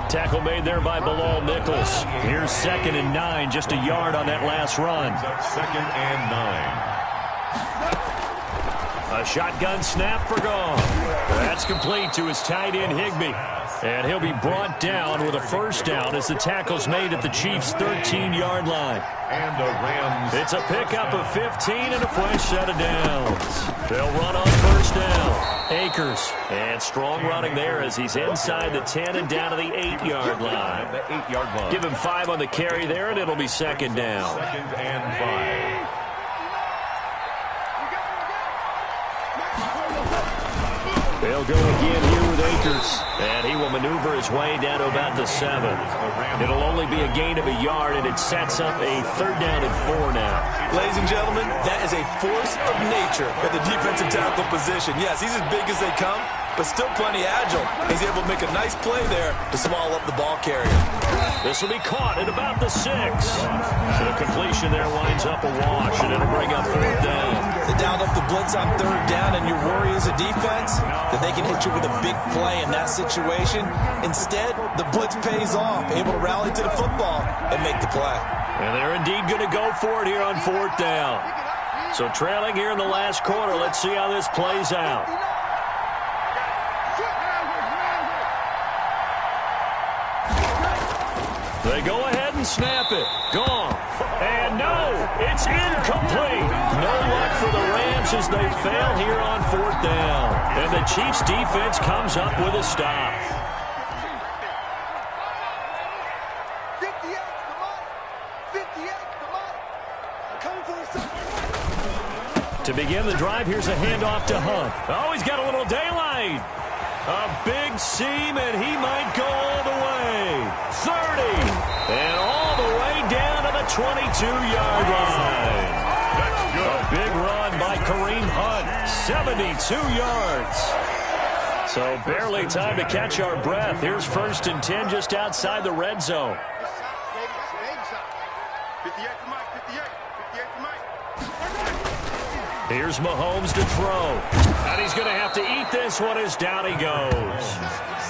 Speaker 1: Tackle made there by Bilal Nichols. Here's 2nd and 9, just a yard on that last run.
Speaker 2: 2nd and 9.
Speaker 1: A shotgun snap for Gone. That's complete to his tight end Higbee. And he'll be brought down with a first down as the tackle's made at the Chiefs' 13-yard line.
Speaker 2: And the Rams.
Speaker 1: It's a pickup of 15 and a fresh set of downs. They'll run on first down. Akers. And strong running there as he's inside the 10 and down to the 8-yard line.
Speaker 2: The 8-yard line.
Speaker 1: Give him 5 on the carry there, and it'll be 2nd down.
Speaker 2: 2nd and 5.
Speaker 1: They'll go again here with Akers. And he will maneuver his way down to about the 7. It'll only be a gain of a yard, and it sets up a 3rd down and 4 now.
Speaker 3: Ladies and gentlemen, that is a force of nature at the defensive tackle position. Yes, he's as big as they come, but still plenty agile. He's able to make a nice play there to swallow up the ball carrier.
Speaker 1: This will be caught at about the 6. The completion there winds up a wash, and it'll bring up 4th down.
Speaker 3: They dialed up the blitz on 3rd down, and your worry as a defense that they can hit you with a big play in that situation. Instead, the blitz pays off, able to rally to the football and make the play.
Speaker 1: And they're indeed going to go for it here on 4th down. So trailing here in the last quarter, let's see how this plays out. They go ahead and snap it. Gone. And no, it's incomplete. No luck for the Rams as they fail here on 4th down. And the Chiefs defense comes up with a stop.
Speaker 5: 58, come on. 58, come on. I'm coming for the...
Speaker 1: To begin the drive, here's a handoff to Hunt. Oh, he's got a little daylight. A big seam, and he might go all the way. 30. And all the way down to the 22-yard line. A big run by Kareem Hunt. 72 yards. So barely time to catch our breath. Here's 1st and 10 just outside the red zone.
Speaker 5: 58 to Mike, 58 to Mike.
Speaker 1: Here's Mahomes to throw. And he's going to have to eat this one as down he goes.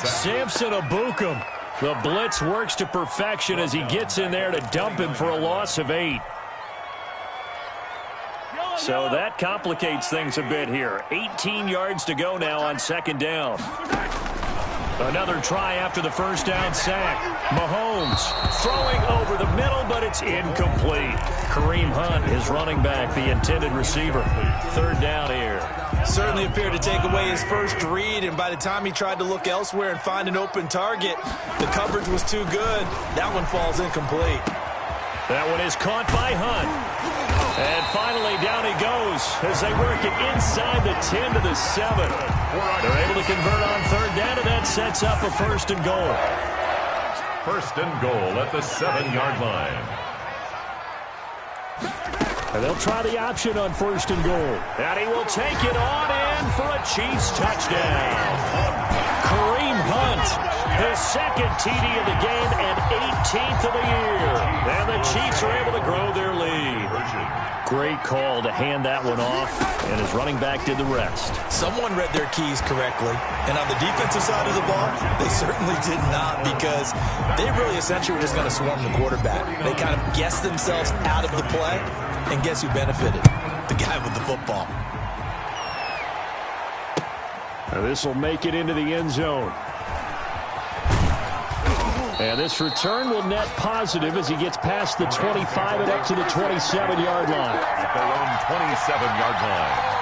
Speaker 1: Samson Abukum. The blitz works to perfection as he gets in there to dump him for a loss of 8. So that complicates things a bit here. 18 yards to go now on 2nd down. Another try after the first down sack. Mahomes Jones throwing over the middle, but it's incomplete. Kareem Hunt, his running back, the intended receiver. Third down here.
Speaker 3: Certainly appeared to take away his first read, and by the time he tried to look elsewhere and find an open target, the coverage was too good. That one falls incomplete.
Speaker 1: That one is caught by Hunt. And finally, down he goes as they work it inside the 10 to the 7. They're able to convert on third down, and that sets up a first and goal.
Speaker 2: First and goal at the 7-yard line.
Speaker 1: And they'll try the option on first and goal. And he will take it on in for a Chiefs touchdown. Kareem Hunt, his second TD of the game and 18th of the year. And the Chiefs are able to grow their lead. Great call to hand that one off, and his running back did the rest.
Speaker 3: Someone read their keys correctly, and on the defensive side of the ball, they certainly did not, because they really essentially were just going to swarm the quarterback. They kind of guessed themselves out of the play, and guess who benefited? The guy with the football.
Speaker 1: This will make it into the end zone. And this return will net positive as he gets past the 25 and up to the 27-yard line.
Speaker 2: At their own 27-yard line.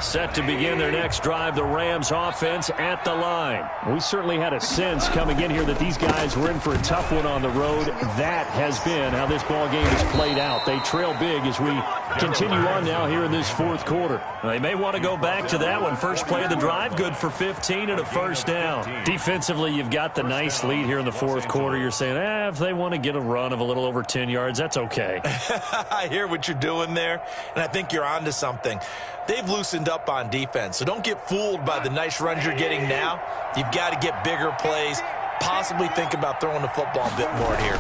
Speaker 1: Set to begin their next drive, the Rams offense at the line. We certainly had a sense coming in here that these guys were in for a tough one on the road. That has been how this ball game has played out. They trail big as we continue on now here in this fourth quarter. They may want to go back to that one. First play of the drive, good for 15 and a first down. Defensively, you've got the nice lead here in the fourth quarter. You're saying, if they want to get a run of a little over 10 yards, that's okay.
Speaker 3: I hear what you're doing there, and I think you're onto something. They've loosened up on defense, so don't get fooled by the nice runs you're getting now. You've got to get bigger plays, possibly think about throwing the football a bit more here.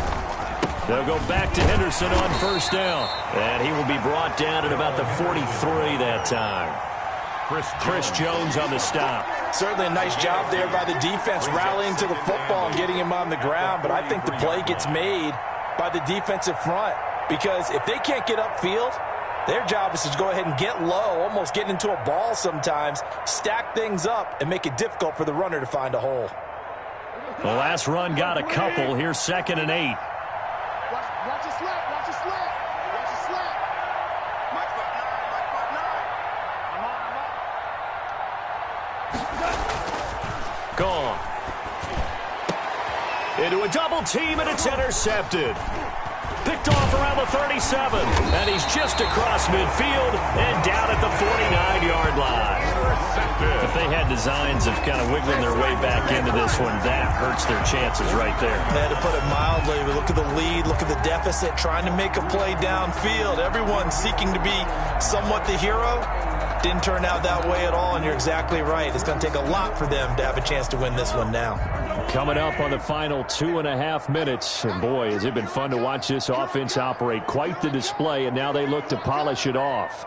Speaker 1: They'll go back to Henderson on first down, and he will be brought down at about the 43 that time. Chris Jones on the stop.
Speaker 3: Certainly a nice job there by the defense rallying to the football and getting him on the ground, but I think the play gets made by the defensive front, because if they can't get upfield, their job is to go ahead and get low, almost get into a ball sometimes, stack things up, and make it difficult for the runner to find a hole.
Speaker 1: The last run got a couple. Here's 2nd and 8.
Speaker 5: Watch your slap, watch your slap, watch your slap. Mike 5'9",
Speaker 1: Gone. Into a double team, and it's intercepted. Picked off around the 37, and he's just across midfield and down at the 49-yard line. If they had designs of kind of wiggling their way back into this one, that hurts their chances right there.
Speaker 3: To put it mildly, look at the lead, look at the deficit, trying to make a play downfield. Everyone seeking to be somewhat the hero. Didn't turn out that way at all, and you're exactly right. It's going to take a lot for them to have a chance to win this one now.
Speaker 1: Coming up on the final 2.5 minutes, and boy, has it been fun to watch this offense operate. Quite the display, and now they look to polish it off.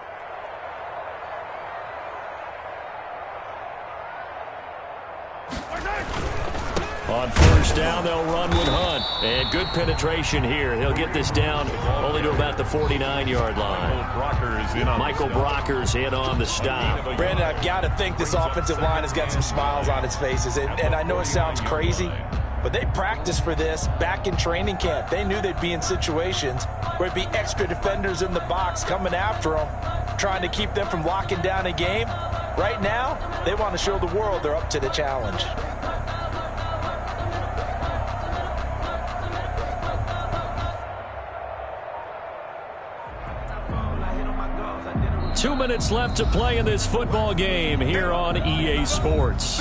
Speaker 1: On first down, they'll run with Hunt. And good penetration here. He'll get this down only to about the 49-yard line. Michael Brockers in on the stop.
Speaker 3: Brandon, I've got to think this offensive line has got some smiles on its faces. And I know it sounds crazy, but they practiced for this back in training camp. They knew they'd be in situations where it'd be extra defenders in the box coming after them, trying to keep them from locking down a game. Right now, they want to show the world they're up to the challenge.
Speaker 1: 2 minutes left to play in this football game here on EA Sports.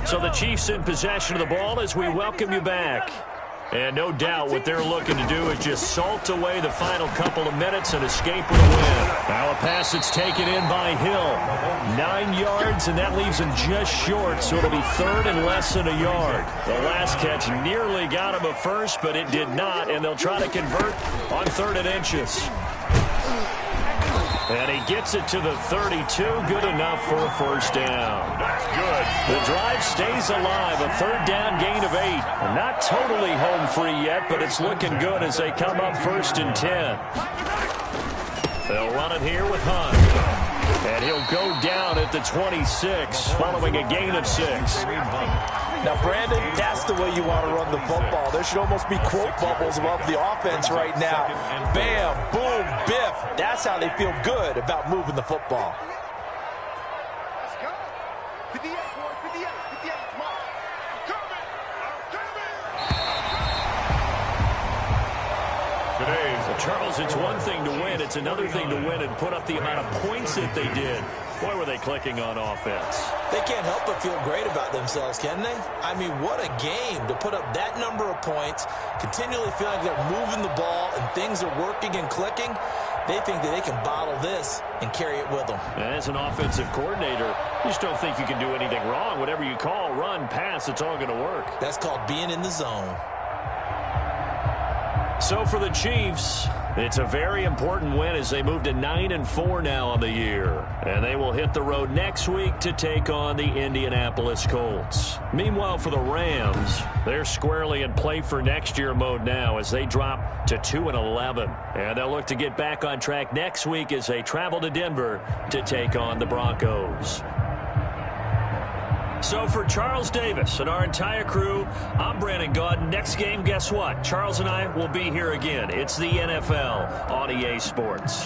Speaker 1: So the Chiefs in possession of the ball as we welcome you back. And no doubt what they're looking to do is just salt away the final couple of minutes and escape with a win. Now a pass that's taken in by Hill. 9 yards, and that leaves him just short, so it'll be third and less than a yard. The last catch nearly got him a first, but it did not, and they'll try to convert on 3rd and inches. And he gets it to the 32. Good enough for a first down.
Speaker 2: That's good.
Speaker 1: The drive stays alive. A 3rd down gain of 8. Not totally home free yet, but it's looking good as they come up 1st and 10. They'll run it here with Hunt. And he'll go down at the 26 following a gain of 6.
Speaker 3: Now, Brandon, that's the way you want to run the football. There should almost be quote bubbles above the offense right now. Bam, boom, biff. That's how they feel good about moving the football.
Speaker 5: Let's go. 58, boys, 58, 58. Come on. I'm coming.
Speaker 2: Today's
Speaker 1: Charles, it's one thing to win. It's another thing to win and put up the amount of points that they did. Boy, were they clicking on offense.
Speaker 3: They can't help but feel great about themselves, can they? I mean, what a game to put up that number of points, continually feeling like they're moving the ball and things are working and clicking. They think that they can bottle this and carry it with them.
Speaker 1: As an offensive coordinator, you just don't think you can do anything wrong. Whatever you call, run, pass, it's all going to work.
Speaker 3: That's called being in the zone.
Speaker 1: So for the Chiefs, it's a very important win as they move to 9-4 now on the year. And they will hit the road next week to take on the Indianapolis Colts. Meanwhile, for the Rams, they're squarely in play for next year mode now as they drop to 2-11. And they'll look to get back on track next week as they travel to Denver to take on the Broncos. So for Charles Davis and our entire crew, I'm Brandon Gaudin. Next game, guess what? Charles and I will be here again. It's the NFL on EA Sports.